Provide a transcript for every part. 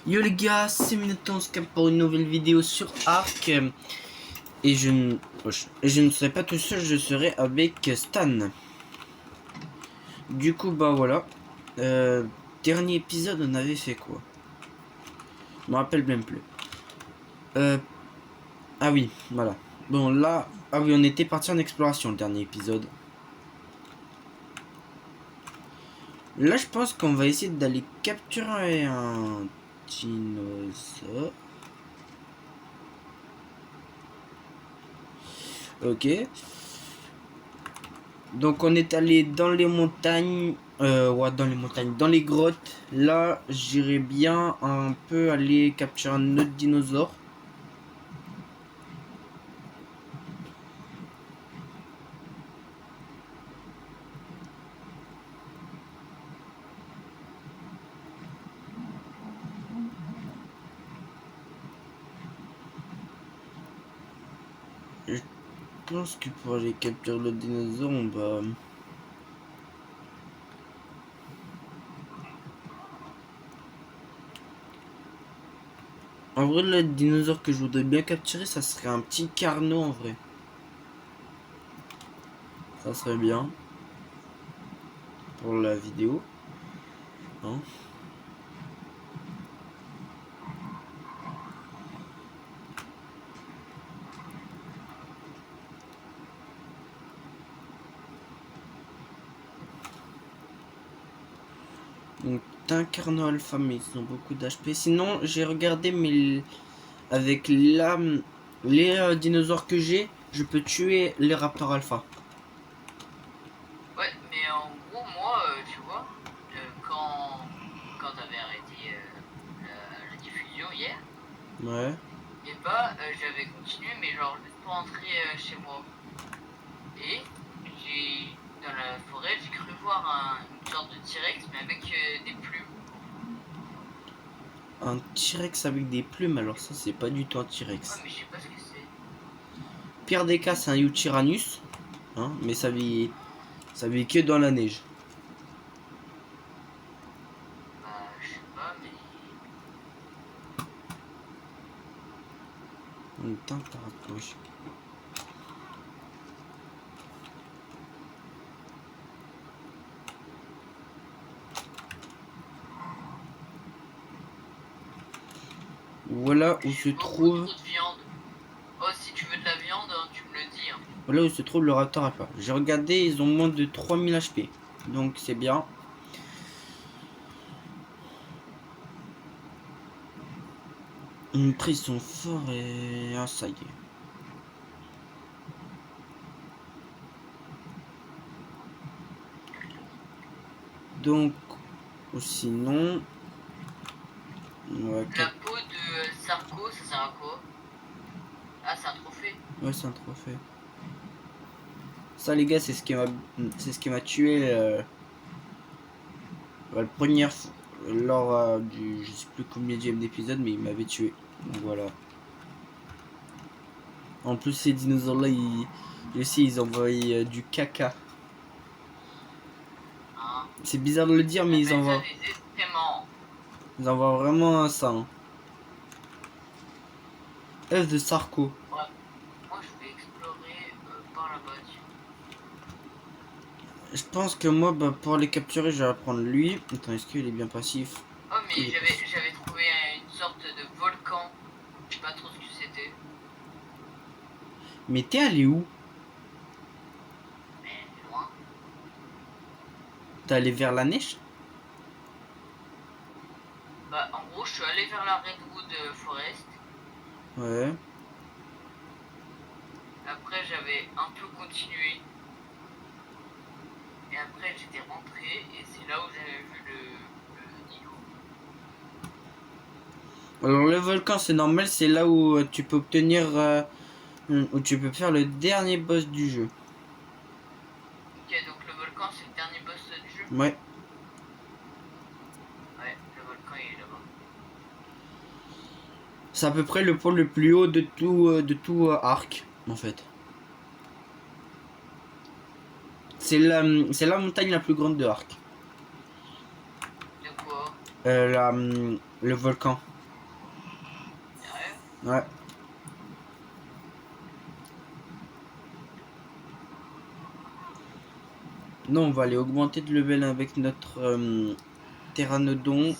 Yo les gars, c'est Minotaur Scam pour une nouvelle vidéo sur Ark. Et je ne serai pas tout seul, je serai avec Stan. Du coup, bah voilà. Dernier épisode, on avait fait quoi? Je me rappelle même plus. Ah oui, voilà. Bon là, ah oui, on était parti en exploration le dernier épisode. Là, je pense qu'on va essayer d'aller capturer un dinosaure. Ok. Donc on est allé dans les montagnes, ouais, dans les grottes. Là, j'irais bien un peu aller capturer un autre dinosaure. Je pense que pour aller capturer le dinosaure, on va... En vrai, le dinosaure que je voudrais bien capturer, ça serait un petit carnot en vrai. Ça serait bien. Pour la vidéo. Hein. Donc, un carnot alpha, mais ils ont beaucoup d'HP. Sinon, j'ai regardé, mais avec les dinosaures que j'ai, je peux tuer les raptors alpha. Ouais, mais en gros, moi, tu vois, quand t'avais arrêté la diffusion hier, Ouais. et bah, j'avais continué, mais genre juste pour rentrer chez moi. Et dans la forêt, j'ai cru voir une sorte de T-Rex, mais avec des plumes. Un T-Rex avec des plumes, alors ça c'est pas du tout un Ouais, T-Rex. mais je sais pas ce que c'est. Pire des cas, c'est un Yutyrannus, hein, mais ça vit que dans la neige. Bah, je sais pas, mais. Un Tartaracouche. Voilà où se J'ai beaucoup trouve, trop de viande. Oh, si tu veux de la viande, hein, tu me le dis. Hein. voilà où se trouve le raptor alpha. J'ai regardé, ils ont moins de 3000 HP, donc c'est bien. Après ils sont forts et ah ça y est. Donc, ou sinon, ouais, La peau de Sarko, ça sert à quoi? Ah, c'est un trophée. ouais c'est un trophée. Ça les gars, c'est ce qui m'a tué la première fois lors du je sais plus combien d'épisode, mais il m'avait tué. Donc voilà. En plus ces dinosaures là, ils envoient du caca. Hein. C'est bizarre de le dire, On mais appelle ça des excréments. ils envoient vraiment ça. Hein. F de Sarko. Ouais. Moi, je vais explorer par là-bas. Je pense que moi, bah, pour les capturer, je vais prendre lui. Attends, est-ce qu'il est bien passif? Oh, mais Il est passif. j'avais trouvé une sorte de volcan. Je sais pas trop ce que c'était. Mais t'es allé où? Mais loin. T'es allé vers la neige? Bah, en gros, je suis allé vers la Redwood Forest. Ouais. Après, j'avais un peu continué. Et après, j'étais rentré. Et c'est là où j'avais vu le Nilo. Alors le volcan, c'est normal, c'est là où tu peux obtenir, où tu peux faire le dernier boss du jeu. Ok, donc le volcan, c'est le dernier boss du jeu. Ouais. Ouais, le volcan, il est là-bas. C'est à peu près le point le plus haut de tout Ark, en fait. C'est la montagne la plus grande de Ark. De quoi? Le volcan. Ouais. Non, on va aller augmenter de level avec notre pteranodon.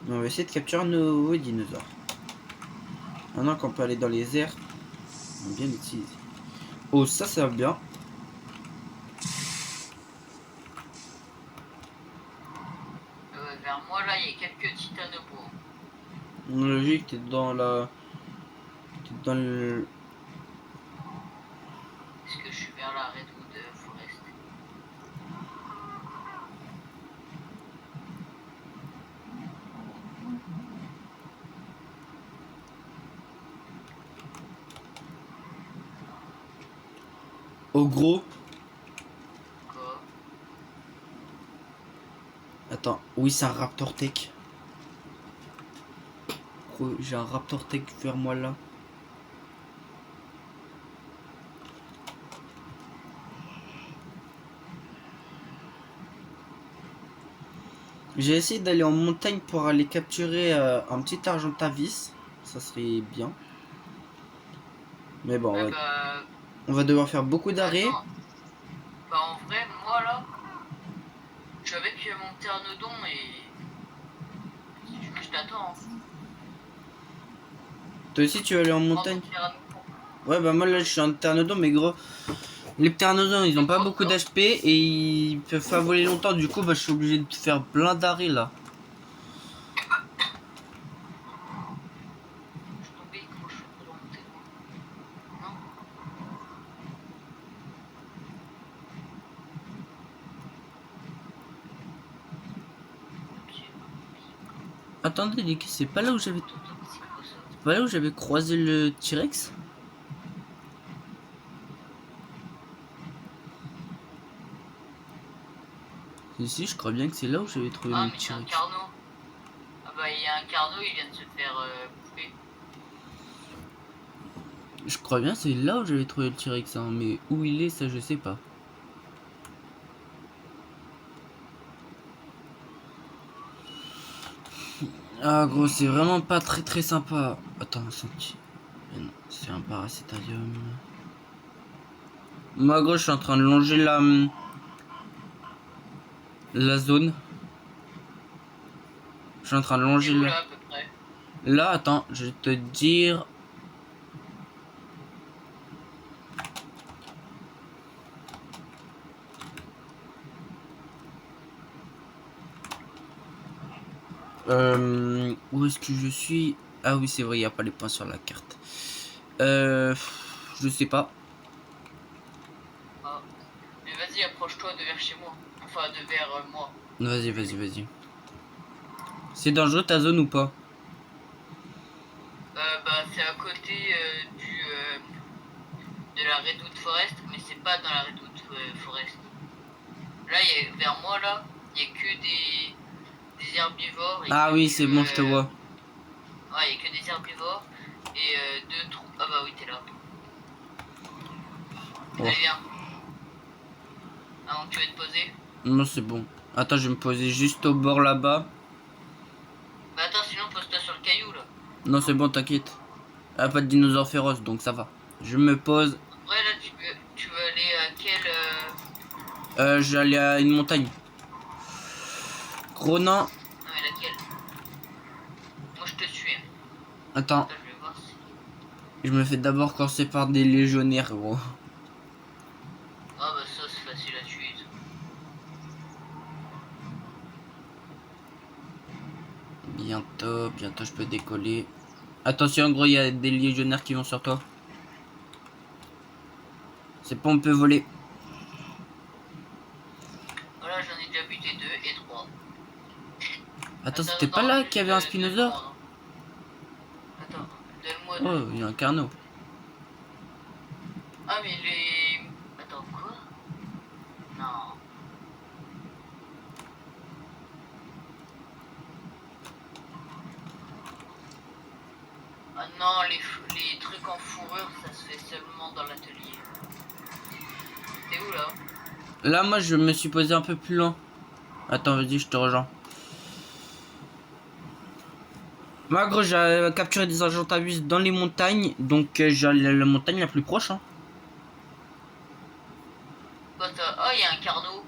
On va essayer de capturer nos dinosaures. Maintenant qu'on peut aller dans les airs, on va bien l'utiliser. Oh, ça va bien. Vers moi, là, il y a quelques titanobos. Logique, t'es dans la... T'es dans le... Est-ce que je suis vers la Redwood Forest? Au gros... Quoi? Attends, oui, c'est un Raptor Tech. Gros, j'ai un Raptor Tech vers moi là. J'ai essayé d'aller en montagne pour aller capturer un petit Argentavis. Ça serait bien. Mais bon, Ouais, ouais. bah, On va devoir faire beaucoup d'arrêts. attends. Bah, en vrai, moi, là, je suis avec mon pteranodon et... Si tu veux, je t'attends. Hein. Toi aussi, tu veux aller en Prends ton montagne? pteranodon. Ouais, bah moi là, je suis un pteranodon, mais gros, les pteranodons, ils ont pas beaucoup d'HP et ils peuvent pas voler longtemps. Du coup, bah, je suis obligé de faire plein d'arrêts là. Je suis tombé, comment je fais pour remonter, moi? Non? Attendez, les gars, c'est pas là où j'avais... C'est quoi ça? C'est pas là où j'avais croisé le T-Rex? Si, je crois bien que c'est là où j'avais trouvé Ah, le mais il y a un T-Rex. carnot. Ah bah, il y a un carnot, il vient de se faire bouffer. Je crois bien que c'est là où j'avais trouvé le T-Rex, hein, mais où il est, ça je sais pas. Ah gros, c'est vraiment pas très sympa. Attends, c'est un paracétarium. Moi gros, je suis en train de longer la zone. Je suis en train de Et longer où là. là, à peu près? Là, attends, je vais te dire. Où est-ce que je suis? Ah oui, c'est vrai, il n'y a pas les points sur la carte. Je sais pas. Ah. Mais vas-y, approche-toi de vers chez moi. Enfin, de vers moi. Vas-y. C'est dangereux ta zone ou pas? Bah, c'est à côté de la Redwood Forest, mais c'est pas dans la Redwood Forest. Là, vers moi, là, il y a que des herbivores. Et Ah oui, c'est bon, je te vois. Ouais, il y a que des herbivores et deux trous. Ah bah oui, t'es là. Oh. Allez, viens. Avant que tu vas te poser. Non, c'est bon. Attends, je vais me poser juste au bord là-bas. Bah attends, sinon pose-toi sur le caillou, là. Non, c'est bon, t'inquiète. Ah, pas de dinosaures féroces, donc ça va. Je me pose. Ouais, là, tu veux aller à quel... Je vais aller à une montagne. Gros nain. Non, mais laquelle? Moi, je te suis. Hein. Attends, Attends, je vais voir si... je me fais d'abord corser par des légionnaires, gros. Ah bah ça, c'est facile à tuer. Ça. Bientôt je peux décoller. Attention, gros, il y a des légionnaires qui vont sur toi. C'est pas, on peut voler. Voilà, j'en ai déjà buté 2 et 3. Attends, c'était pas là qu'il y avait un spinosaure? Attends, donne-moi Oh, 2. il y a un carnot. Ah, mais les... Attends, quoi? Non. Ah non, les trucs en fourrure, ça se fait seulement dans l'atelier. T'es où, là? Là, moi, je me suis posé un peu plus loin. Attends, vas-y, je te rejoins. Moi, gros, j'ai capturé des Argentavis dans les montagnes, donc j'ai la montagne la plus proche. Hein. Quoi, ça? Oh, il y a un carnot.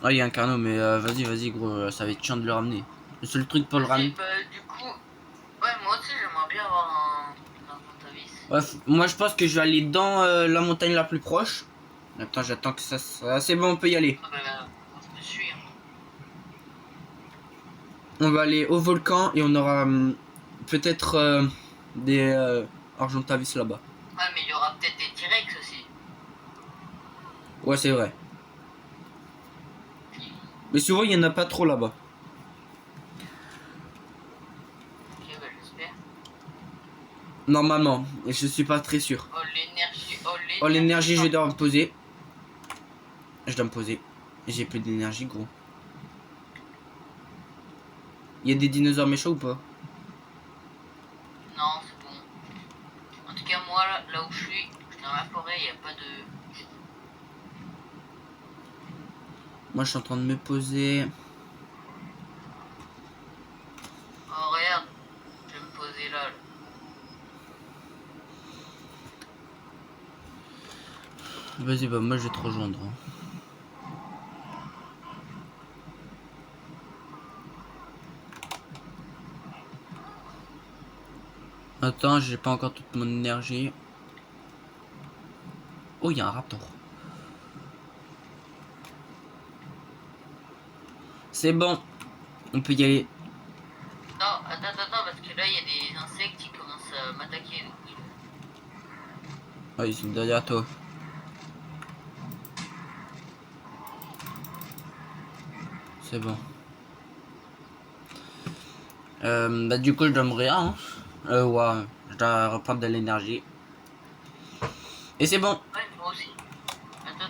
Ah, il y a un canot, mais vas-y, gros, ça va être chiant de le ramener. Le seul truc pour le Vas-y, ramener. bah, du coup, ouais, moi aussi, j'aimerais bien avoir un Argentavis. Ouais, moi, je pense que je vais aller dans la montagne la plus proche. Attends, j'attends que ça. C'est bon, on peut y aller. Ah, bah, je te suis. Hein. On va aller au volcan et on aura peut-être des Argentavis là-bas. Ouais, mais il y aura peut-être des T-Rex aussi. Ouais, c'est vrai. Mais souvent, il n'y en a pas trop là-bas. Ok, bah, j'espère. Normalement, et je suis pas très sûr. Oh, l'énergie. Oh, Oh, l'énergie, je l'énergie. dois me poser. Je dois me poser. J'ai plus d'énergie, gros. Il y a des dinosaures méchants ou pas? Non, c'est bon. En tout cas, moi, là où je suis dans la forêt, il n'y a pas de... Moi, je suis en train de me poser. Oh, regarde. Je vais me poser là. Vas-y, bah, moi, je vais te rejoindre. Hein. Attends, j'ai pas encore toute mon énergie. Oh, il y a un raptor. C'est bon, on peut y aller. Non, attends, parce que là, il y a des insectes qui commencent à m'attaquer. Donc... Ah, ils sont derrière toi. C'est bon. Bah, du coup, je dois mourir. Hein. Ouais, je dois reprendre de l'énergie. Et c'est bon. Ouais, moi aussi. Attends.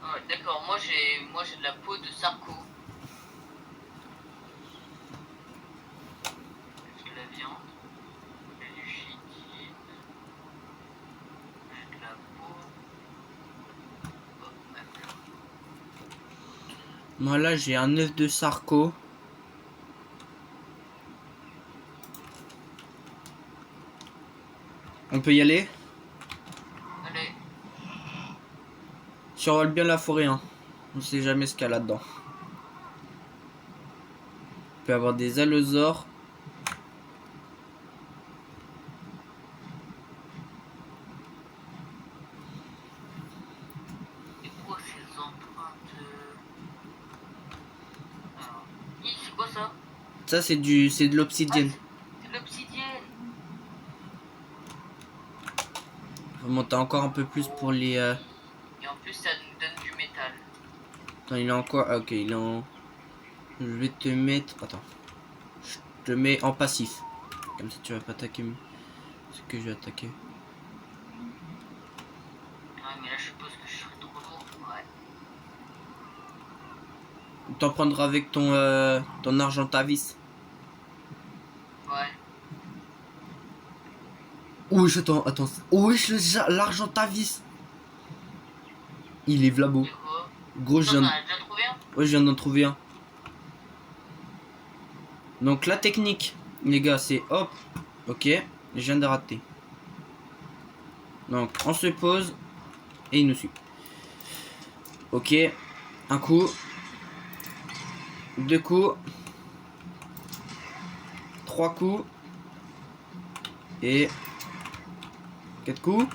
Ah ouais, d'accord, moi j'ai de la peau de Sarko. J'ai de la viande, j'ai du chitin, j'ai de la peau. Oh, même là. Moi, là, j'ai un œuf de Sarko. On peut y aller. Allez, Survole bien la forêt. Hein. On sait jamais ce qu'il y a là-dedans. On peut avoir des allosaures. c'est quoi ces empreintes Alors, c'est quoi ça? Ça, c'est de Ah, l'obsidienne. c'est de l'obsidienne. Faut monter encore un peu plus pour les. Et en plus, ça nous donne du métal. Attends, il est en quoi? Ah, ok, il est en. Je vais te mettre. Attends. Je te mets en passif. Comme ça, tu vas pas attaquer ce que je vais attaquer. Ouais, mais là, je suppose que je serais trop lourd. Ouais. T'en prendras avec ton Argentavis. Ouais. Wesh, attends. Wesh, l'Argentavis. Il est vlabo. Et quoi? Gros, Attends, t'en as déjà trouvé un? ouais, je viens d'en trouver un. Donc, la technique, les gars, c'est hop. Ok, je viens de rater. Donc, on se pose et il nous suit. Ok, un coup. Deux coups. Trois coups. Et 4 coups.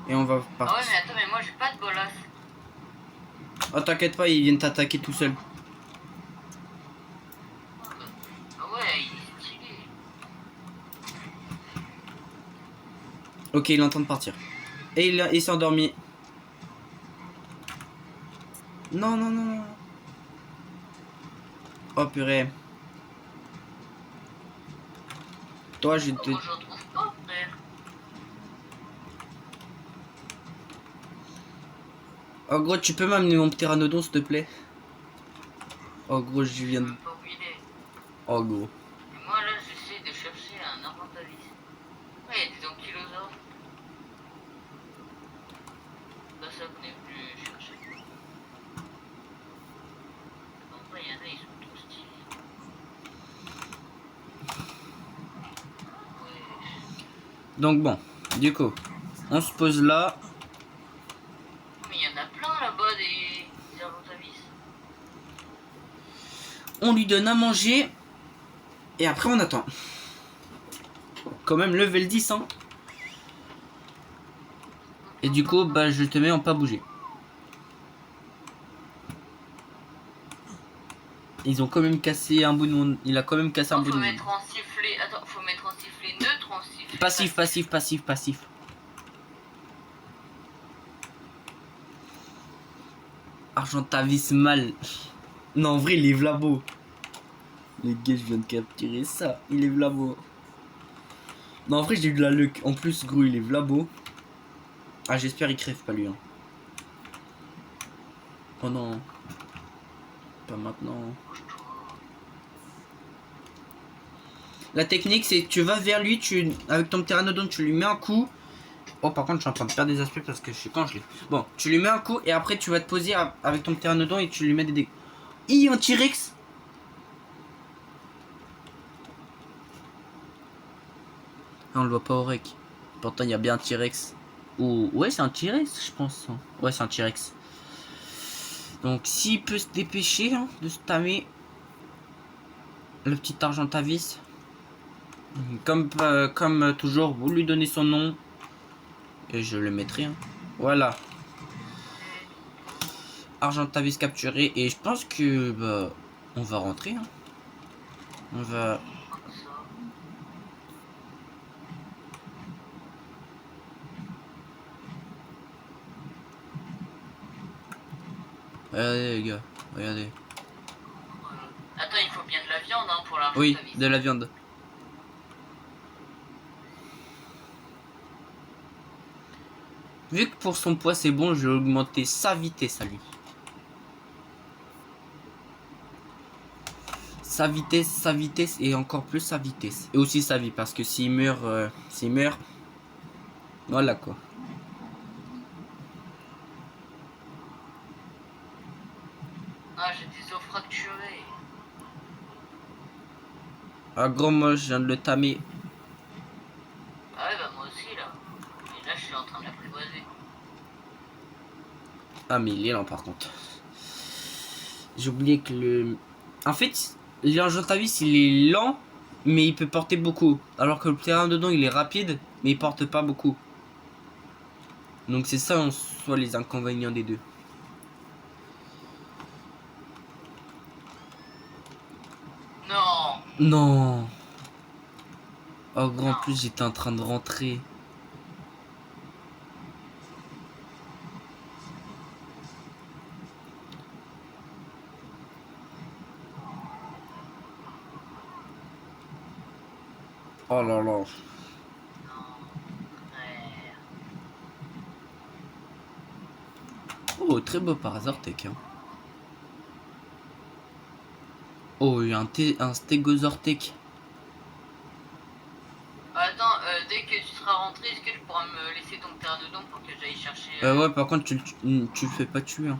Et on va Ah ouais, partir. mais attends, mais moi, j'ai pas de bolas. Oh, t'inquiète pas, ils viennent t'attaquer tout seul. Ah ouais, il est stylé. Ok, il est en train de partir. Et il s'est endormi. Non. Oh purée. Toi, je te... Moi, je retrouve pas, frère. Oh gros, tu peux m'amener mon pteranodon, s'il te plaît? Oh gros, je Je sais viens de... même pas où il est. Oh gros. Et moi, là, j'essaie de chercher un Argentavis. Ouais, il y a des ankylosaures. Bah, ça venait plus chercher. En vrai, il y en a, ils Donc bon, du coup, on se pose là. Mais il y en a plein là-bas des Argentavis. On lui donne à manger. Et après on attend. Quand même level 10 hein. Et du coup bah je te mets en pas bouger. Ils ont quand même cassé un bout de mon... Il a quand même cassé un Non, bout de faut mon... mettre en sifflet. Attends, faut mettre en sifflet neutre, en sifflet Passif, passif, passif, passif. Argentavis mal. Non en vrai il est vlabo. Les gars je viens de capturer ça. Il est vlabo. Non en vrai j'ai eu de la luck. En plus gros il est vlabo. Ah j'espère il crève pas lui hein. Oh non. Pas maintenant. La technique c'est que tu vas vers lui, avec ton pteranodon tu lui mets un coup. Oh par contre je suis en train de perdre des aspects parce que je suis congelé. Bon tu lui mets un coup et après tu vas te poser avec ton pteranodon et tu lui mets des dégâts. Un T-Rex. Ah, on le voit pas au rec. Pourtant il y a bien un T-Rex. Ou ouais c'est un T-Rex je pense. Ouais c'est un T-Rex. Donc s'il peut se dépêcher hein, de se tamer le petit Argentavis. Comme toujours, vous lui donnez son nom. Et je le mettrai. Hein. Voilà. Argentavis capturé. Et je pense que bah, on va rentrer. Hein. On va... Regardez les gars. Regardez. Attends, il faut bien de la viande hein, pour l'argent. Oui, de la viande. Vu que pour son poids c'est bon, je vais augmenter sa vitesse à lui. Sa vitesse et encore plus sa vitesse. Et aussi sa vie parce que s'il meurt, voilà quoi. Ah, j'ai des os fracturés. Ah gros moi je viens de le tamer. Ah ouais, bah moi aussi là. Et là, je suis en train de l'apprivoiser. Ah mais il est lent par contre. J'ai oublié que le... En fait, l'Argentavis il est lent, mais il peut porter beaucoup. Alors que le terrain dedans il est rapide, mais il porte pas beaucoup. Donc c'est ça en soi les inconvénients des deux. Non. Non. Oh grand Non. plus j'étais en train de rentrer. Oh là là. Non. Frère. Oh très beau par hasard Tech. Hein. Oh il y a un Stégosaurtech. Attends, dès que tu seras rentré, est-ce que tu pourras me laisser ton pteranodon pour que j'aille chercher Ouais par contre tu le fais pas tuer. Hein.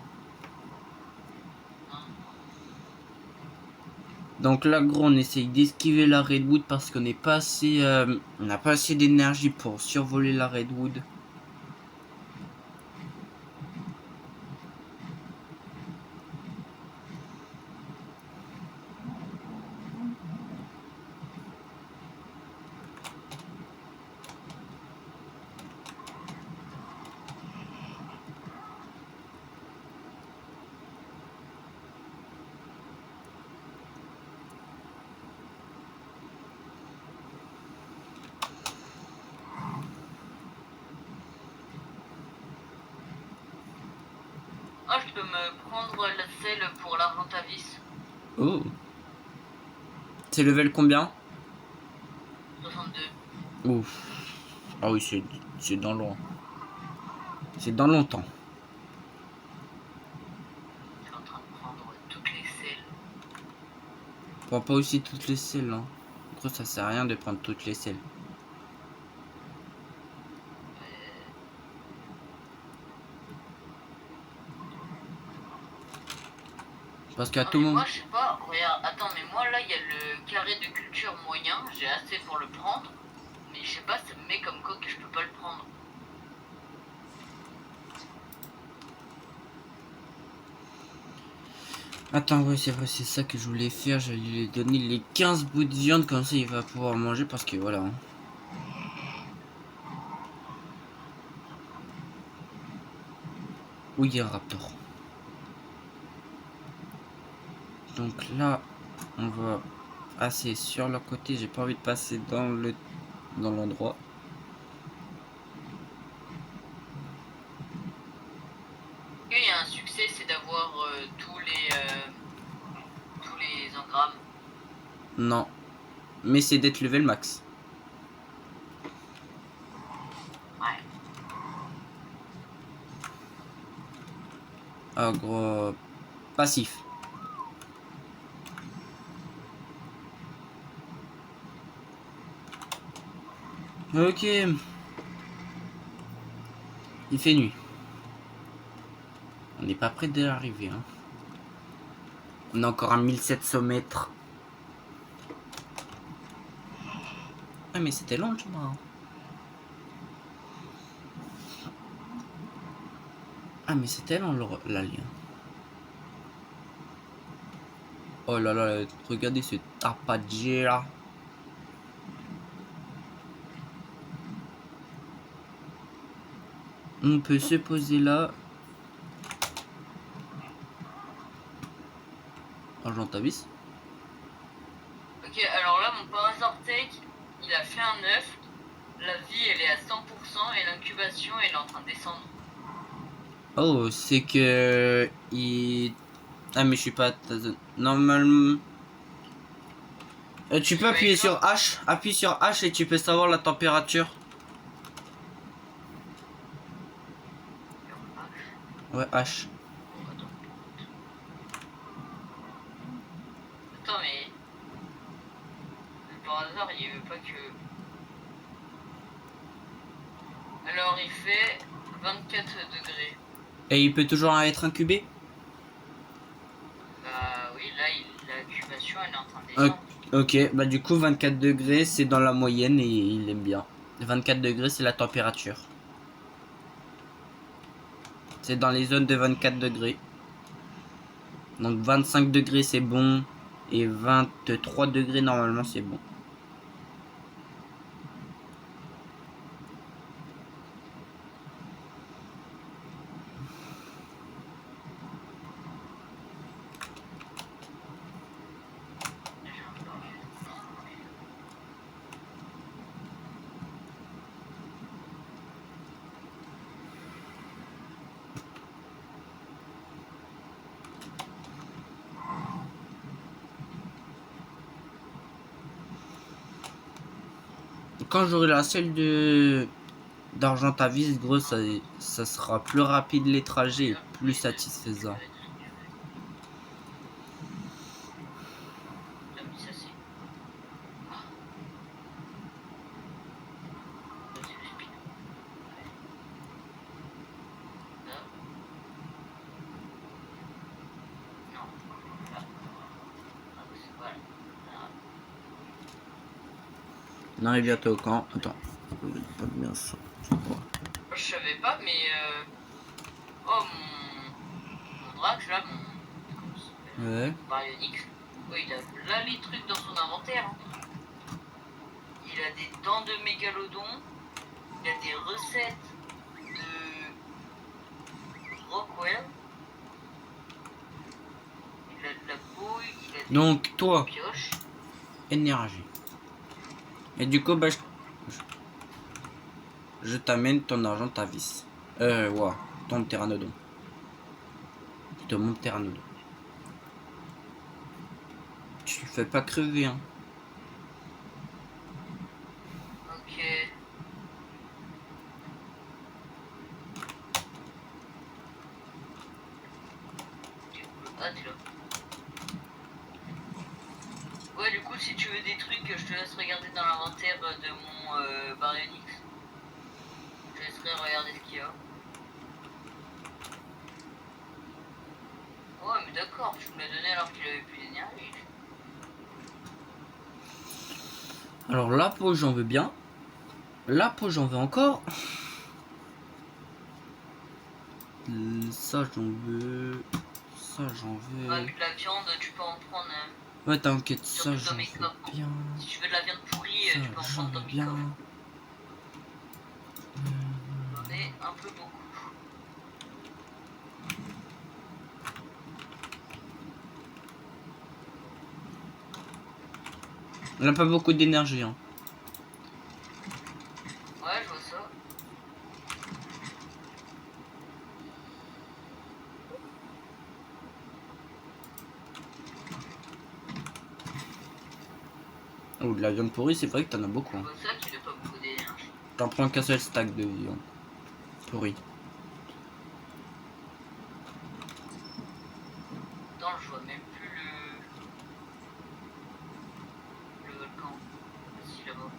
Donc là gros on essaye d'esquiver la Redwood parce qu'on n'est pas assez on n'a pas assez d'énergie pour survoler la Redwood. Ah, je peux me prendre la selle pour l'Argentavis. Oh. C'est level combien? 62. Ouf. Ah oui c'est dans loin. C'est dans longtemps. Je suis en train de prendre toutes les selles. Prends pas aussi toutes les selles. Hein. En gros ça sert à rien de prendre toutes les selles. Parce qu'à Non, tout mais moment... moi, je sais pas. Regarde, attends, mais moi là, il y a le carré de culture moyen. J'ai assez pour le prendre. Mais je je sais pas, ça me met comme quoi que je peux pas le prendre. Attends, ouais, c'est vrai, c'est ça que je voulais faire. J'allais lui donner les 15 bouts de viande, comme ça il va pouvoir manger parce que voilà. Hein. Oui, il y a un raptor. Donc là, on va passer sur le côté. J'ai pas envie de passer dans l'endroit. Il y a un succès, c'est d'avoir tous les engrammes. Non. Mais c'est d'être level max. Ouais. Ah, gros. Passif. Ok. Il fait nuit. On n'est pas près de l'arrivée. Hein. On a encore un 1700 mètres. Ah mais c'était long le chemin. Ah mais c'était long l'alien. Oh là là, regardez ce tapadjé là. On peut se poser là. Argent vis. Ok, alors là, mon Parasort-Tech, il a fait un œuf. La vie, elle est à 100% et l'incubation, elle est en train de descendre. Oh, c'est que... Ah mais je suis pas... Normalement... tu peux appuyer sur H. Appuie sur H et tu peux savoir la température. Ouais, H. Attends, mais... Par hasard, il veut pas que... Alors, il fait 24 degrés. Et il peut toujours être incubé. Bah oui, là, l'incubation, elle est en train de descendre. Ok, bah du coup 24 degrés c'est dans la moyenne et il aime bien. 24 degrés c'est la température. C'est dans les zones de 24 degrés. Donc 25 degrés c'est bon. Et 23 degrés normalement c'est bon. Quand j'aurai la selle d'Argentavis, gros, ça sera plus rapide les trajets et plus satisfaisant. Ça, c'est... On arrive bientôt au camp. Attends, pas bien ça. Je savais pas, mais... Oh, mon Drax, là, mon... Ouais. Baryonyx, ouais, il a là les trucs dans son inventaire. Hein. Il a des dents de mégalodon. Il a des recettes de Rockwell. Il a de la peau, il a des Donc toi, pioches. énergie. Et du coup, bah, je t'amène ton argent, ta vis. Ouais, ton pteranodon. Je te montre pteranodon. Tu fais pas crever, hein. Ok. Ah, t'es là. Ouais, du coup, si tu veux des trucs, je te laisse regarder dans l'inventaire de mon Baryonyx. Je te laisserai regarder ce qu'il y a. Ouais, mais d'accord, tu me l'as donné alors qu'il avait plus d'énergie. Alors la peau, j'en veux bien. La peau, j'en veux encore. Ça, j'en veux. Ça, j'en veux. Ouais, mais de la viande, tu peux en prendre. Ouais, t'inquiète, ça, Surtout dans j'en mes veux coffres. bien. Si tu veux de la viande pourrie, Ça, tu peux en j'en prendre veux dans mes bien. coffres. J'en ai un peu beaucoup. On n'a pas beaucoup d'énergie, hein. Ouais, je vois ça. Oh, de la viande pourrie, c'est vrai que t'en as beaucoup. Je Hein. vois ça, tu n'as pas beaucoup d'énergie. T'en prends qu'un seul stack de viande pourrie. Attends, je vois même plus le volcan. Si, là-bas.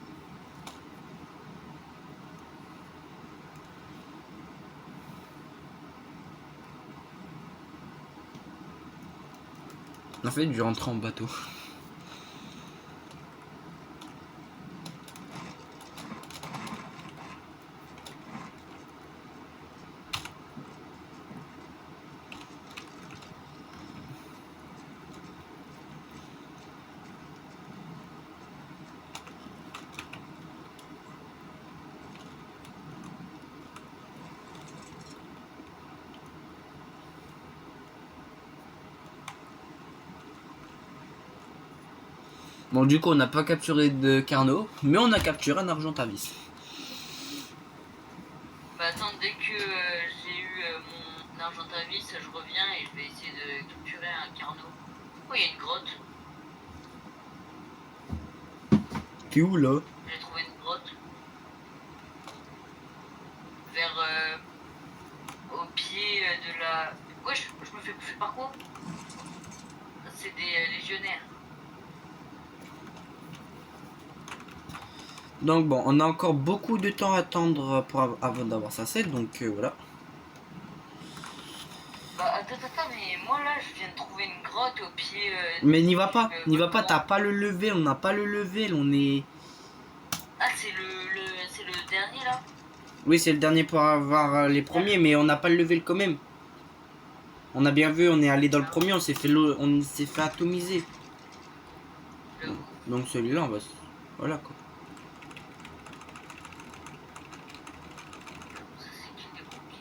En fait, je rentrer en bateau. Bon, du coup, on n'a pas capturé de Carnot, mais on a capturé un Argentavis. Bah attends, dès que j'ai eu mon Argentavis, je reviens et je vais essayer de capturer un Carnot. Oh, il y a une grotte. T'es où là? J'ai trouvé une grotte. Vers au pied de la. Ouais, je me fais bouffer par quoi? C'est des légionnaires. Donc bon, on a encore beaucoup de temps à attendre avant d'avoir sa selle, donc voilà. Bah attends, mais moi là, je viens de trouver une grotte au pied. Mais n'y va pas, n'y va pas, volcan. t'as pas le level, on n'a pas le level, on est... Ah, c'est le dernier là? Oui, c'est le dernier pour avoir les premiers, mais on n'a pas le level quand même. On a bien vu, on est allé dans le premier, on s'est fait atomiser. J'avoue. Donc celui-là, on va... Voilà quoi. Ça, c'est qui débloqué?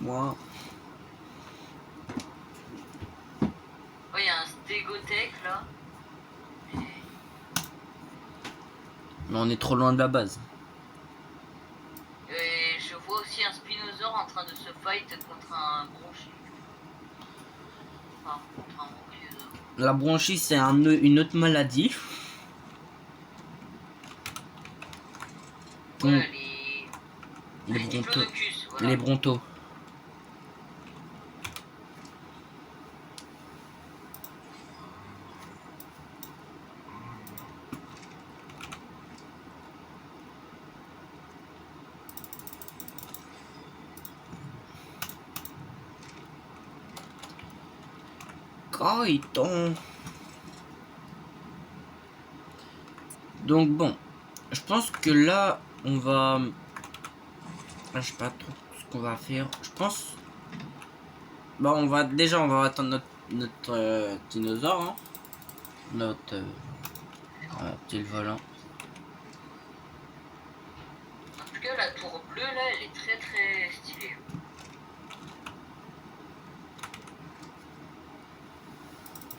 Moi... Oh, il y a un stégotech là. Mais on est trop loin de la base. Et je vois aussi un spinosaure en train de se fight contre un bronchi. Enfin, contre un bronchiosaure. La bronchite, c'est une autre maladie. Ouais, Les les brontos. diplodocus, voilà. Les brontos. Caïton. Donc bon, je pense que là, on va... Je sais pas trop ce qu'on va faire. Je pense... Bah on va attendre notre dinosaure, hein. Notre petit volant. En tout cas, la tour bleue là, elle est très très stylée.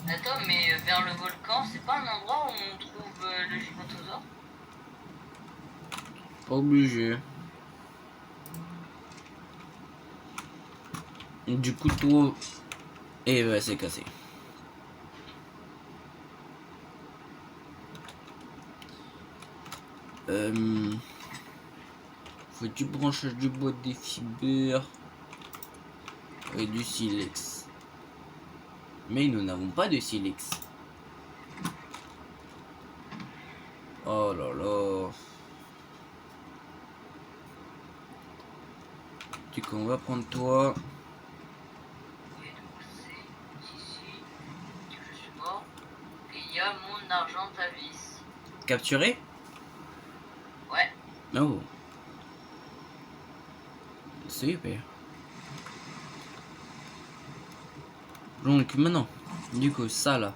Attends, mais vers le volcan, c'est pas un endroit où on trouve le gigantosaure? Pas obligé. Du couteau. Et ouais, c'est cassé. Faut du branchage du bois, des fibres et du silex. Mais nous n'avons pas de silex. Oh là là. Du coup, on va prendre toi. Et donc c'est ici que je suis mort. Et il y a mon argent à vis. Capturé? Ouais. Oh. Super. Donc maintenant, du coup, ça là.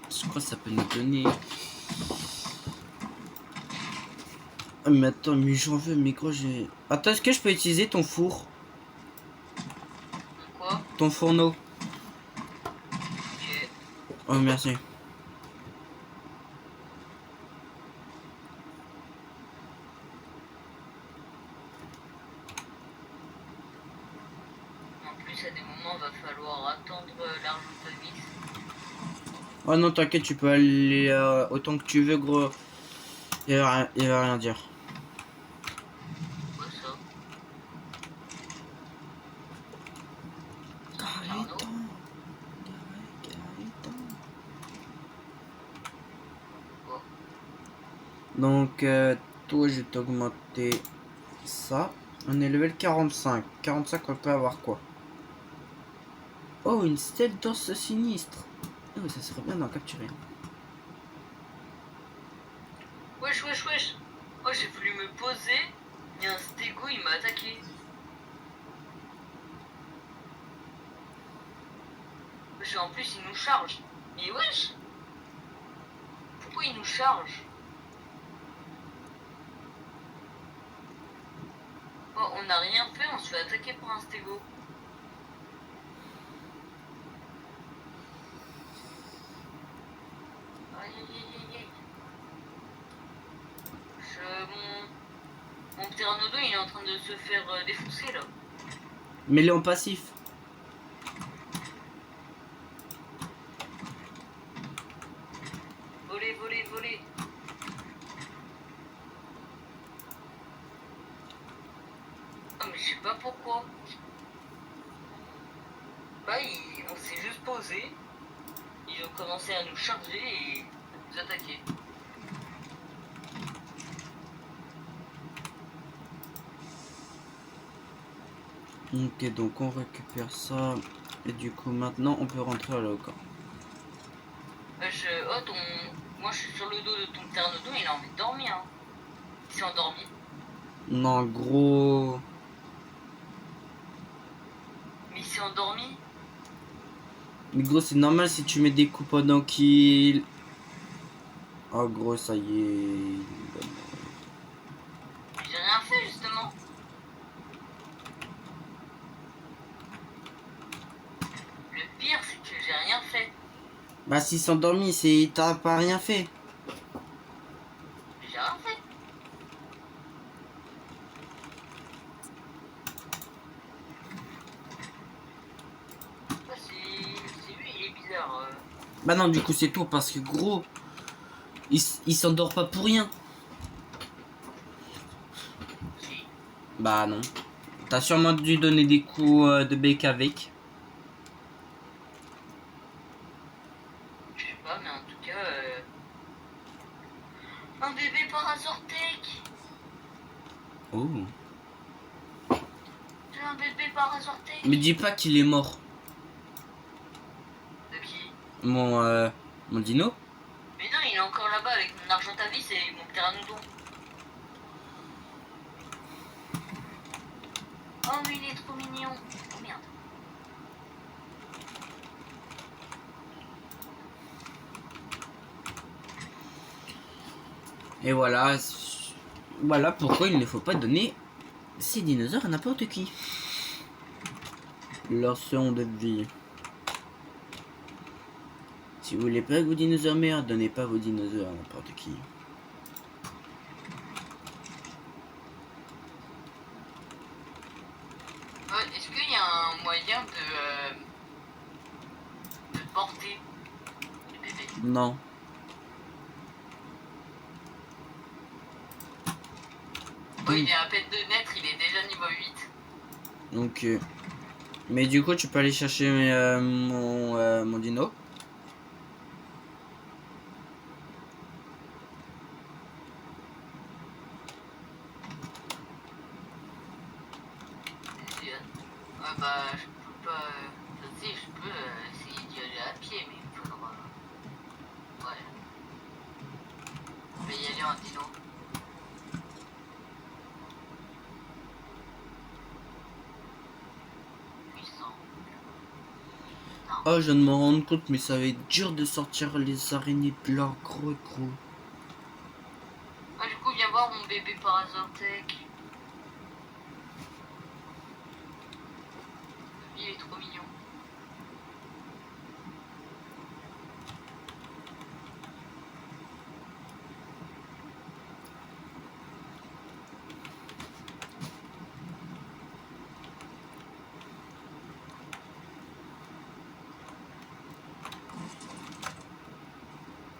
Je crois que ça peut nous donner. Ah, mais attends, mais j'en veux, mais quoi j'ai. Attends, est-ce que je peux utiliser ton four? Donc quoi? Ton fourneau? Ok. Oh, merci. En plus, à des moments, va falloir attendre l'argent à vis. Oh non, t'inquiète, tu peux aller autant que tu veux, gros. Il va rien dire. Quoi ça? C'est un Gaëtan. Carnot? Gaëtan. Quoi? Donc, toi, je vais t'augmenter ça. On est level 45. 45, on peut avoir quoi? Oh, une stèle d'os sinistre. Oh, ça serait bien d'en capturer. Wesh, wesh, wesh! Oh, j'ai voulu me poser. Il y a un stégo, il m'a attaqué. Wesh, en plus, il nous charge. Mais wesh! Pourquoi il nous charge? Oh, on n'a rien fait, on se fait attaquer par un stégo. Aïe, aïe, aïe, aïe, aïe. Mon pteranodon, il est en train de se faire défoncer, là. Mets-le en passif. Voler, voler, voler. Ah, mais je sais pas pourquoi. Bah, on s'est juste posé. Ils ont commencé à nous charger et à nous attaquer. Ok, donc on récupère ça. Et du coup, maintenant, on peut rentrer à l'eau. Oh, moi, je suis sur le dos de ton pteranodon, il a envie de dormir. Hein. Il s'est endormi. Non, gros. Mais il s'est endormi. Mais gros, c'est normal si tu mets des coups pendant qu'il. Oh, gros, ça y est. J'ai rien fait, justement. Le pire, c'est que j'ai rien fait. Bah, s'il s'est endormi, c'est. T'as pas rien fait. J'ai rien fait. Ah, c'est lui, il est bizarre. Bah, non, du coup, c'est tout parce que gros. Il s'endort pas pour rien. Si. Bah, non. T'as sûrement dû donner des coups de bec avec. Je sais pas, mais en tout cas... Un bébé Parazortec. Oh. J'ai un bébé Parazortec. Mais dis pas qu'il est mort. De qui? Mon dino. Mais non, il est encore là-bas avec mon Argentavis et mon pteranodon. Oh, mais il est trop mignon. Oh merde. Et voilà. Voilà pourquoi il ne faut pas donner ces dinosaures à n'importe qui. Leur son de vie. Si vous voulez pas que vos dinosaures meurent, donnez pas vos dinosaures à n'importe qui. Est-ce qu'il y a un moyen de porter les bébés? Non. Oh, il est à peine de naître, il est déjà niveau 8. Donc, mais du coup, tu peux aller chercher mon dino. bah, je peux pas. Tu sais, je peux essayer d'y aller à pied, mais il me faudra. Ouais. Je vais y aller en dino. Puissant. Non. Oh, je viens de me rendre compte, mais ça va être dur de sortir les araignées de leur gros. Ah, du coup, viens voir mon bébé Parazortec. Il est trop mignon.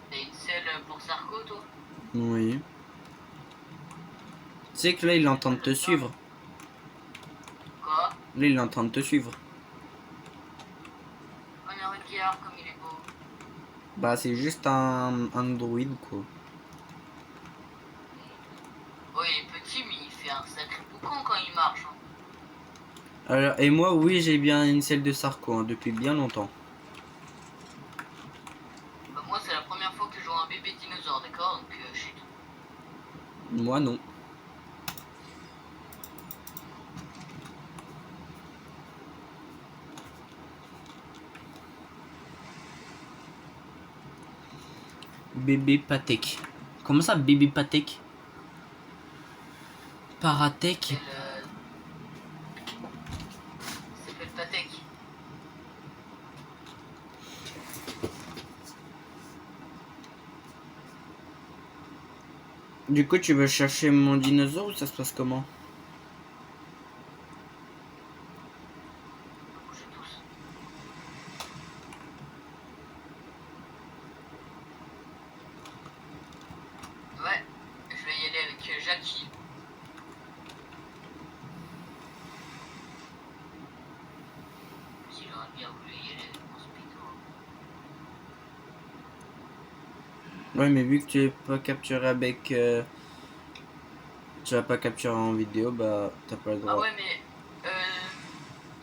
T'as une selle pour Sarko, toi? Oui. Tu sais que là, il est en train de te suivre. Quoi? Là, il est en train de te suivre. Oh, mais regarde comme il est beau. Bah, c'est juste un druide, quoi. Oh, il est petit, mais il fait un sacré boucan quand il marche. Hein. Alors, et moi, oui, j'ai bien une selle de Sarko, hein, depuis bien longtemps. Bah, moi, c'est la première fois que je vois un bébé dinosaure, d'accord? Donc, je sais tout. Moi, non. Bébé Patek. Comment ça, bébé Patek? Paratech? Il s'appelle Patek. Du coup, tu veux chercher mon dinosaure ou ça se passe comment? Bougez tous. Ouais, je vais y aller avec Jackie. Si j'aurais bien voulu y aller avec mon speedo. Ouais, mais vu que tu es pas capturé avec... tu l'as pas capturé en vidéo, bah, t'as pas le Ah droit. ouais, mais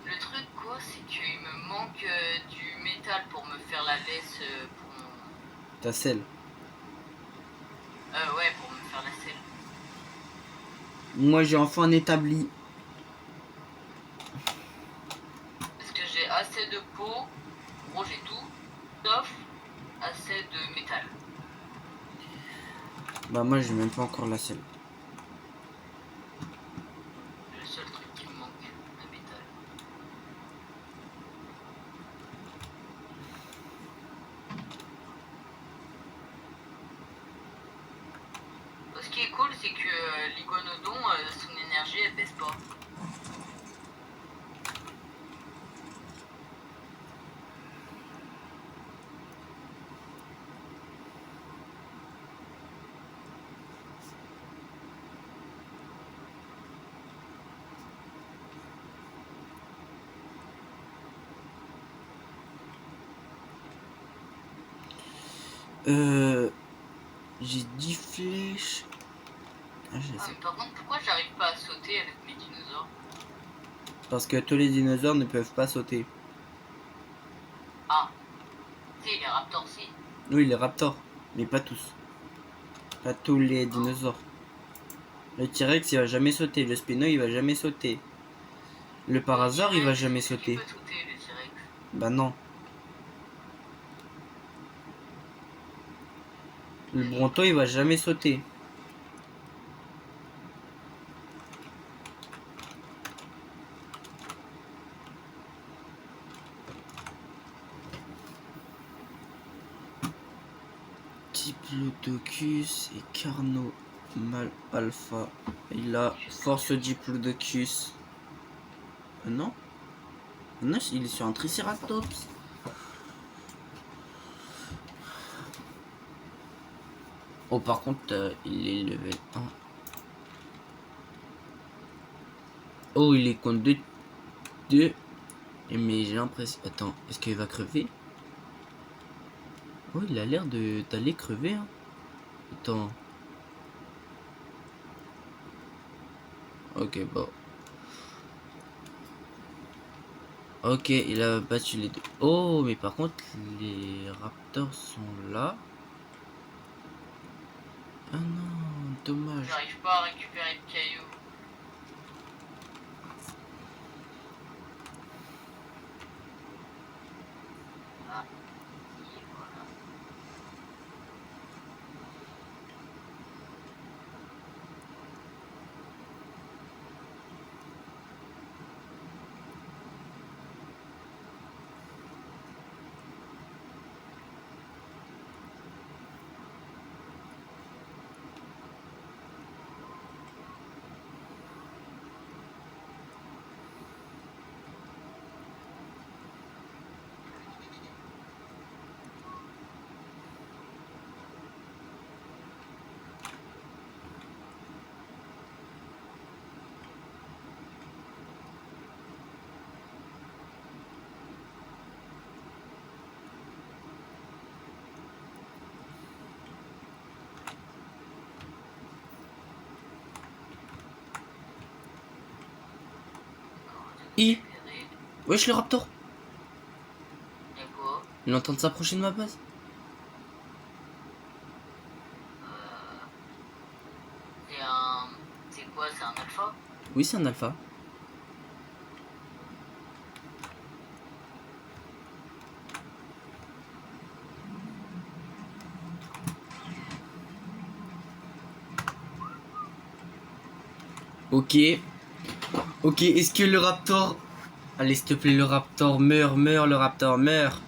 le truc, quoi, c'est qu'il me manque du métal pour me faire la laisse pour mon. Ta selle. Ouais, pour me faire la selle. Moi, j'ai enfin établi. Parce que j'ai assez de peau. En gros, j'ai tout. Sauf assez de métal. Bah, moi, j'ai même pas encore la selle. C'est le seul truc qui me manque, le métal. Ce qui est cool, c'est que l'Igonodon, son énergie, elle baisse pas. J'ai 10 flèches. Ah, je Ah, sais. mais par contre, pourquoi j'arrive pas à sauter avec mes dinosaures? Parce que tous les dinosaures ne peuvent pas sauter. Ah, tu sais, les raptors, si. Oui, les raptors, mais pas tous. Pas tous les Oh, dinosaures. Le T-Rex, il va jamais sauter. Le Spino, il va jamais sauter. Le le Parasaur, il va T-Rex, jamais est-ce qu'il sauter. peut sauter, le T-Rex? Bah non. Le Bronto, il va jamais sauter. Diplodocus et Carno mal alpha. Il a force Diplodocus. Non. Non, il est sur un Triceratops. Oh, par contre, il est level 1. Oh, il est contre 2. Mais j'ai l'impression... Attends, est-ce qu'il va crever? Oh, il a l'air d'aller crever. Hein. Attends. Ok, bon. Ok, il a battu les deux. Oh, mais par contre, les raptors sont là. Ah non, dommage. J'arrive pas à récupérer le caillou. Ah, et voilà. I. Récupérer. Wesh, le raptor. Y'a quoi? Il est en train de s'approcher de ma base. Euh, c'est un... C'est quoi? C'est un alpha? Oui, c'est un alpha. Ok. Ok, est-ce que le raptor... Allez, s'il te plaît, le raptor meurt, meurt, le raptor meurt.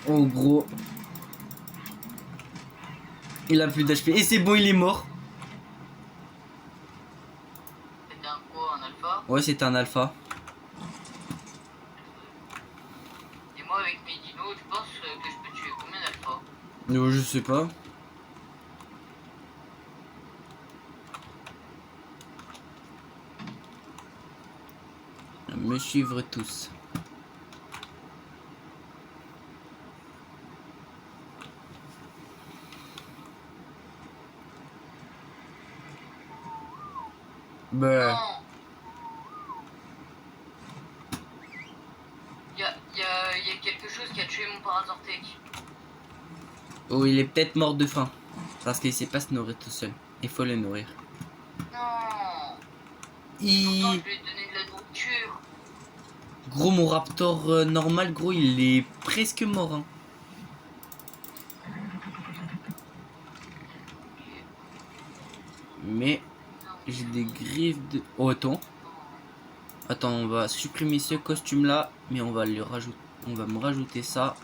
Oh, gros. Il a plus d'HP. Et c'est bon, il est mort. C'était un quoi? Un alpha? Ouais, c'est un alpha. Et moi avec mes dinos, je pense que je peux tuer combien d'alpha? Non, je sais pas. Me suivre tous. Bah. Non! Y a quelque chose qui a tué mon Parazortec. Oh, il est peut-être mort de faim. Parce qu'il sait pas se nourrir tout seul. Il faut le nourrir. Non! Pourtant, Il... je lui ai donné de la nourriture. Gros, mon raptor normal, gros, il est presque mort. Hein. Mais j'ai des griffes de... Oh, attends. Attends, on va supprimer ce costume-là. Mais on va lui rajouter... On va me rajouter ça.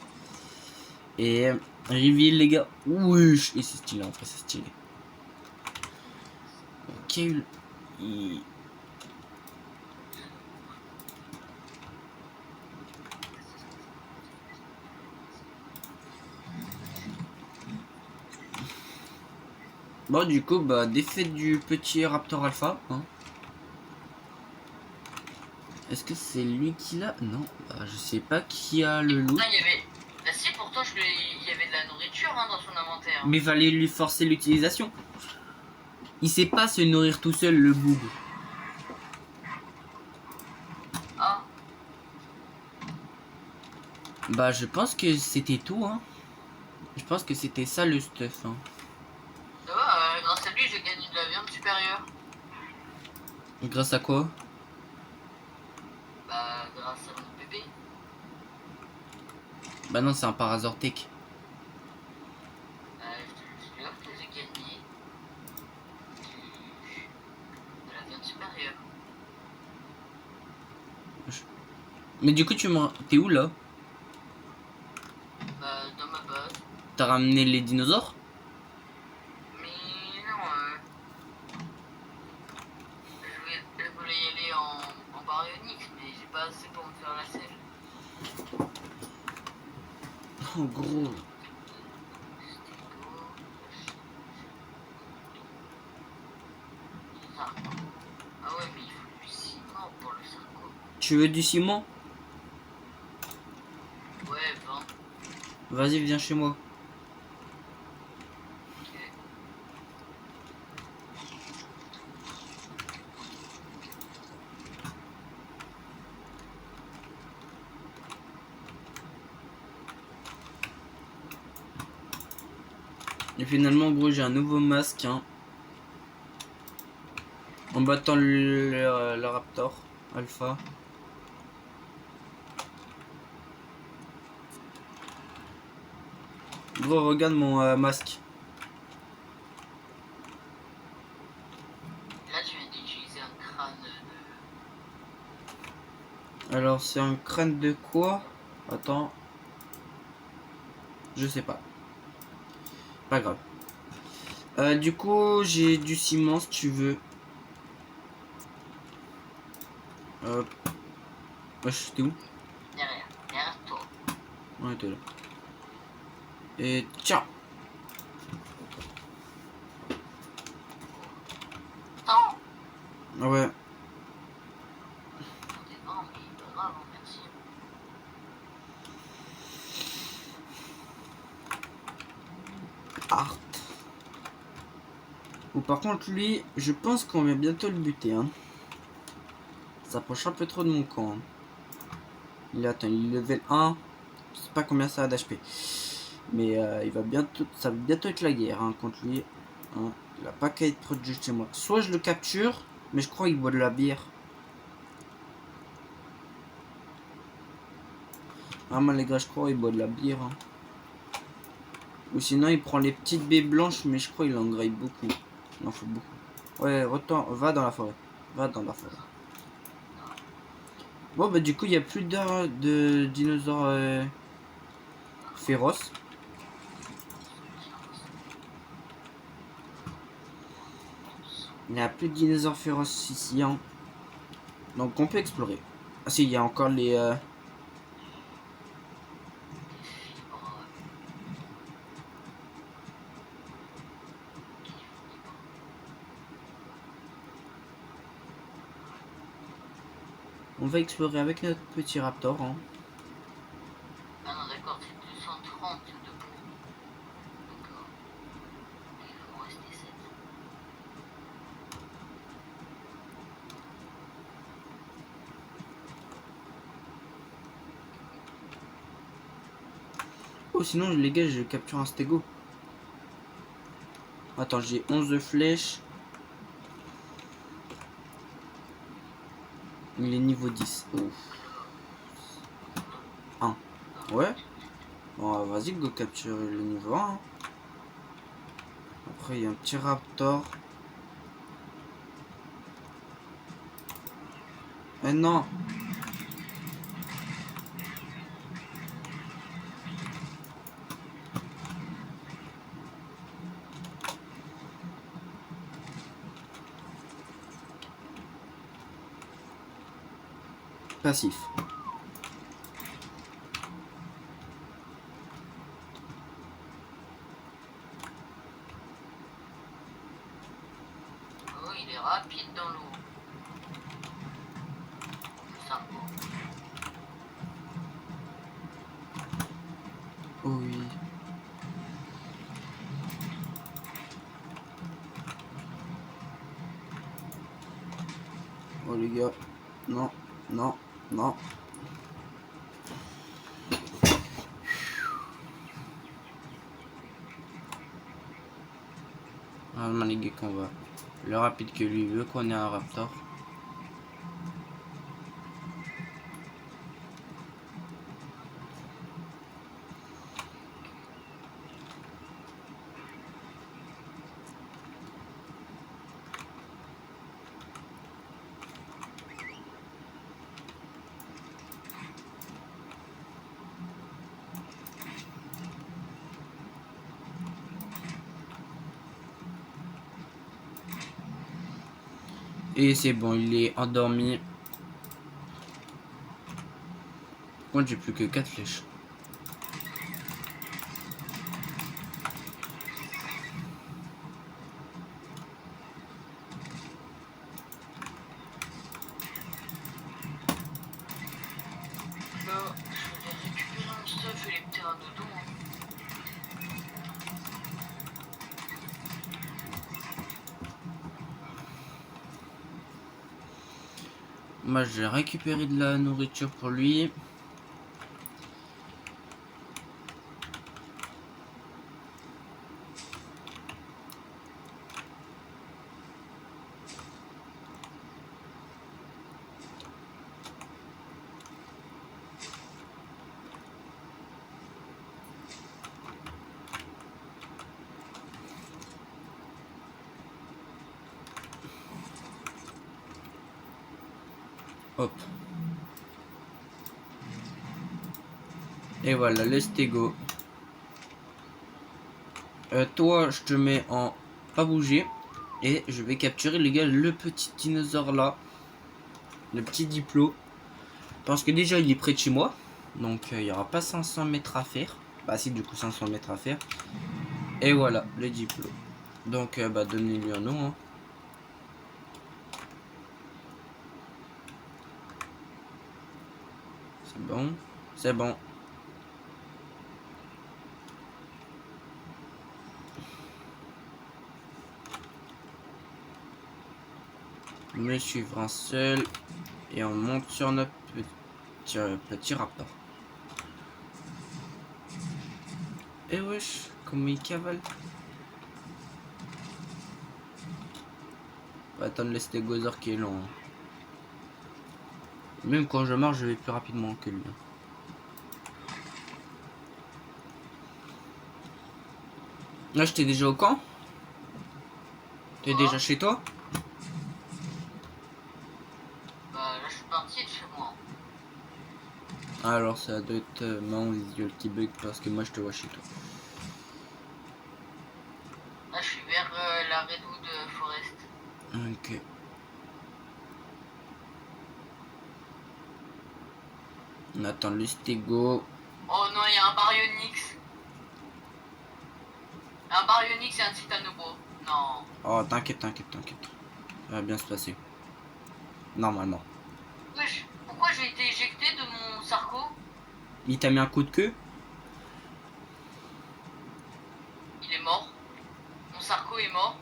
Et... Reveal, les gars. Oui, et c'est stylé, en fait, c'est stylé. Ok. Il... Bon, du coup, bah, défaite du petit Raptor Alpha. Hein. Est-ce que c'est lui qui l'a? Non, bah, je sais pas qui a le loup. Il y avait... Bah si, pourtant, il y avait de la nourriture hein, dans son inventaire. Mais fallait lui forcer l'utilisation. Il sait pas se nourrir tout seul, le boob. Ah, Bah, je pense que c'était tout, hein. Je pense que c'était ça le stuff, hein. ça va, grâce à lui, j'ai gagné de la viande supérieure. Grâce à quoi? Bah, grâce à mon bébé. Bah non, c'est un Parazortec. Je te jure que j'ai gagné de la viande supérieure. Mais du coup, t'es où, là? Bah, dans ma base. T'as ramené les dinosaures? Mais non, je voulais y aller en baryonyx, mais j'ai pas assez pour me faire la selle. Oh, gros. Ah ouais, mais il faut du ciment pour le sarco. Tu veux du ciment? Ouais, 20. Vas-y, viens chez moi. Ok. Et finalement, gros, j'ai un nouveau masque, hein. En battant le Raptor Alpha. Gros, regarde mon masque. Là, tu viens d'utiliser un crâne de... Alors, c'est un crâne de quoi? Attends. Je sais pas. Pas grave. Du coup, j'ai du ciment si tu veux. Hop. Wesh, t'es où? Derrière toi. Ouais, t'es là. Et tiens. Attends. Ah ouais. T'es grand, mais pas grave, hein, merci. Art. Ou par contre, lui, je pense qu'on va bientôt le buter, hein. Ça s'approche un peu trop de mon camp, hein. Il est, attends, il est level 1. Je sais pas combien ça a d'HP. Mais il va bientôt, ça va bientôt être la guerre, hein, contre lui. Hein. Il a pas qu'à être proche de chez moi. Soit je le capture, mais je crois qu'il boit de la bière. Ah, moi les gars, je crois qu'il boit de la bière, hein. Ou sinon, il prend les petites baies blanches, mais je crois qu'il en graille beaucoup. Il en faut beaucoup. Ouais, retourne, va dans la forêt. Va dans la forêt. Bon, bah, du coup, il n'y a plus de dinosaures féroces. Il n'y a plus de dinosaures féroces ici, hein. Donc, on peut explorer. Ah, si, il y a encore les. On va explorer avec notre petit raptor, hein. Ah non, d'accord, c'est 230 de peau. D'accord. Il faut en rester 7. Oh, sinon, les gars, je capture un stégo. Attends, j'ai 11 flèches. Il est niveau 10. Oh. 1. Ouais. Bon, vas-y, go capture le niveau 1. Hein. Après, il y a un petit raptor. Eh non. Passif. Oh, il est rapide dans l'eau. Sympa. Oh oui. Oh les gars. Non, non, non. Ah, les gars, qu'on va. Le rapide que lui veut qu'on ait un raptor. Et c'est bon, il est endormi. Moi, j'ai plus que 4 flèches. Là, je vais récupérer mon stuff et les petits à dodo. Hein. Moi, j'ai récupéré de la nourriture pour lui. Hop. Et voilà, le stégo. Toi, je te mets en pas bouger. Et je vais capturer, les gars, le petit dinosaure là. Le petit diplo. Parce que déjà, il est près de chez moi. Donc, il n'y aura pas 500 mètres à faire. Bah, si, du coup, 500 mètres à faire. Et voilà, le diplo. Donc, bah, donnez-lui un nom. Hein. C'est bon. C'est bon. Me suivre un seul. Et on monte sur notre petit rapport. Et wesh, comment il cavale. On va attendre le stégosaure qui est lent. Hein. Même quand je marche, je vais plus rapidement que lui. Là, j'étais déjà au camp. T'es déjà chez toi? Bah là je suis parti de chez moi. Alors, ça doit être mon visuel qui bug parce que moi, je te vois chez toi. Là je suis vers la Redwood Forest. Ok. On attend le stégo. Oh non, il y a un Baryonyx. Un Baryonyx et un Titanobo. Non. Oh, t'inquiète, t'inquiète, t'inquiète. Ça va bien se passer. Normalement. Wesh, pourquoi j'ai été éjecté de mon Sarco? Il t'a mis un coup de queue? Il est mort. Mon Sarco est mort.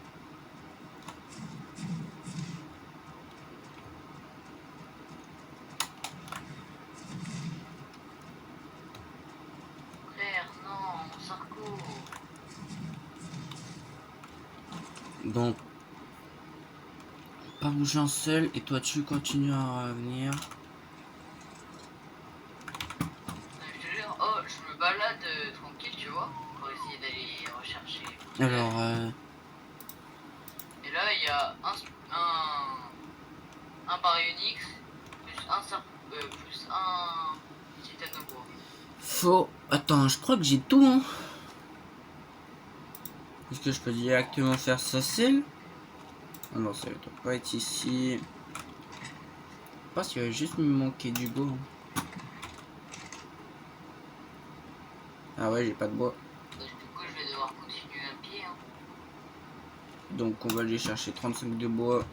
Frère, non, mon Sarco. Donc, pas bouger un seul. Et toi, tu continues à revenir. Je te jure, oh, je me balade tranquille, tu vois, pour essayer d'aller rechercher. Alors, Et là, il y a un Baryonyx, plus un Titanobo. faut... Attends, je crois que j'ai tout, hein. Est-ce que je peux directement faire ça seul? Ah non, ça doit pas être ici. Je pense qu'il va juste me manquer du bois. Hein. Ah ouais, j'ai pas de bois. Du coup, je vais devoir continuer à pied. Hein. Donc on va aller chercher 35 de bois.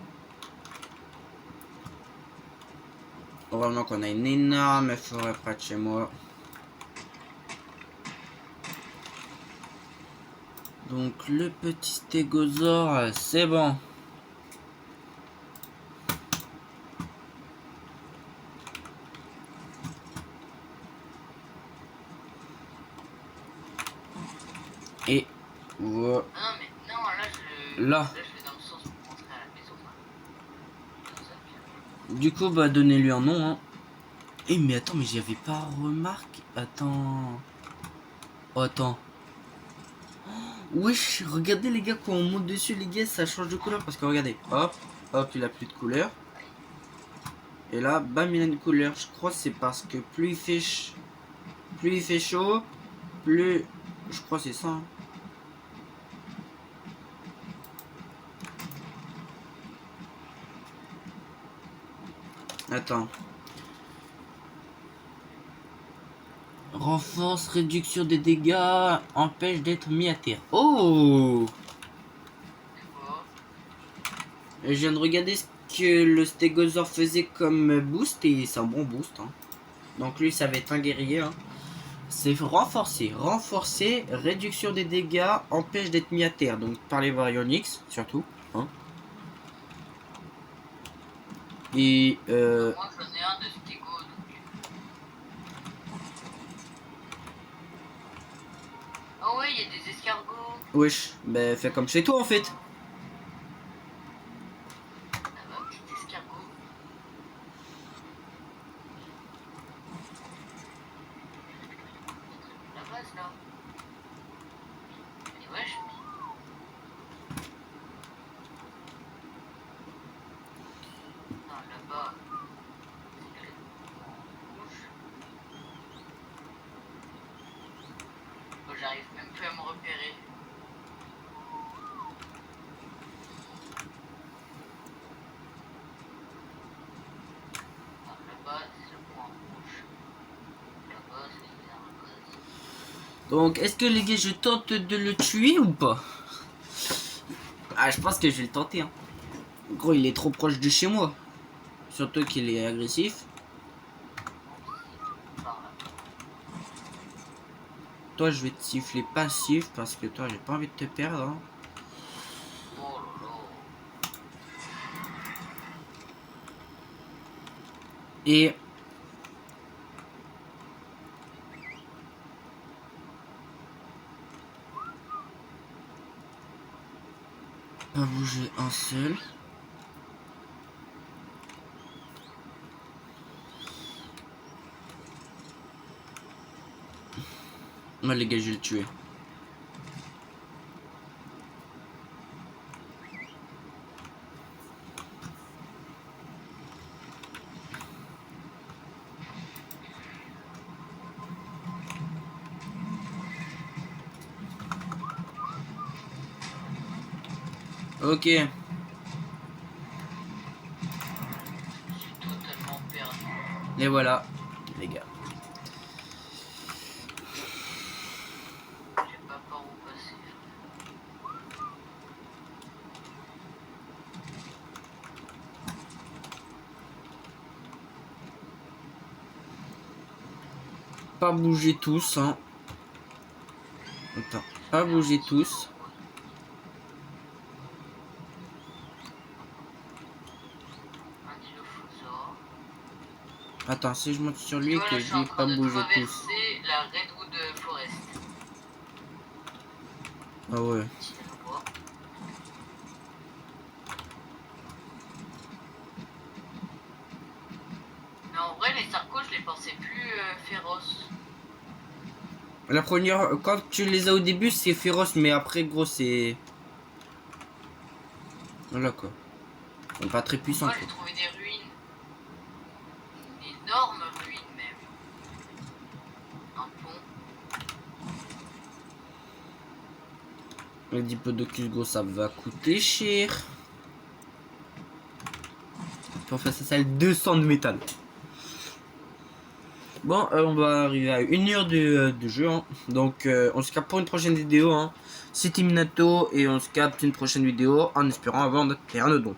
Heureusement qu'on a une énorme forêt près de chez moi. Donc le petit stégosaure, c'est bon. Et voilà. Ah non, mais non, Là. je vais dans le sens pour rentrer à la maison. Du coup, bah donnez-lui un nom. Hein. Eh mais attends, mais j'y avais pas remarqué. Attends. Oh, attends. Wesh, regardez les gars, quand on monte dessus, les gars, ça change de couleur. Parce que regardez, hop, hop, il a plus de couleur. Et là, bam, il a une couleur. Je crois que c'est parce que plus il fait chaud, plus... Je crois que c'est ça. Hein. Attends. Renforce, réduction des dégâts, empêche d'être mis à terre. Oh! Je viens de regarder ce que le stégosaure faisait comme boost et c'est un bon boost. Hein. Donc lui, ça va être un guerrier. Hein. C'est renforcé. Renforcé, réduction des dégâts, empêche d'être mis à terre. Donc par les Baryonyx, surtout. Hein. Et Moi, j'en ai un de Stego. Oh ouais, il y a des escargots. wesh, bah fais comme chez toi en fait. Ah bah, petit escargot. La base là. Et wesh. Non, là-bas. j'arrive même plus à me repérer. Ah, là-bas, c'est le point rouge. Là-bas, c'est un gaz. Donc, est-ce que les gars, je tente de le tuer ou pas? Ah, je pense que je vais le tenter. Hein. Gros, il est trop proche de chez moi. Surtout qu'il est agressif. Par là. Toi, je vais te siffler passif parce que toi, j'ai pas envie de te perdre. Hein. Oh là là. Et pas bouger un seul. Moi, les gars, je vais le tuer. Ok. Je suis totalement perdu. Et voilà, les gars. Je sais pas par où passer. Pas bouger tous, hein. Attends, pas bouger tous. Un dilophosaure. Attends, si je monte sur lui Et et voilà, que je je suis en dis train pas de bouger tous. traverser la Redwood Forest. Ah ouais. Si elle le voit. Mais en vrai, les sarcos, je les pensais plus féroces. La première, quand tu les as au début, c'est féroce, mais après, gros, c'est... Voilà, quoi. Ils sont pas très puissants, Moi, quoi. j'ai trouvé des ruines. D'énormes ruines, même. Un pont. Le diplodocus, gros, ça va coûter cher. Pour faire ça, c'est 200 de métal. Bon, on va arriver à 1 heure de jeu. Hein. Donc, on se capte pour une prochaine vidéo. Hein. C'était Minato et on se capte une prochaine vidéo en espérant avoir notre terrain de don.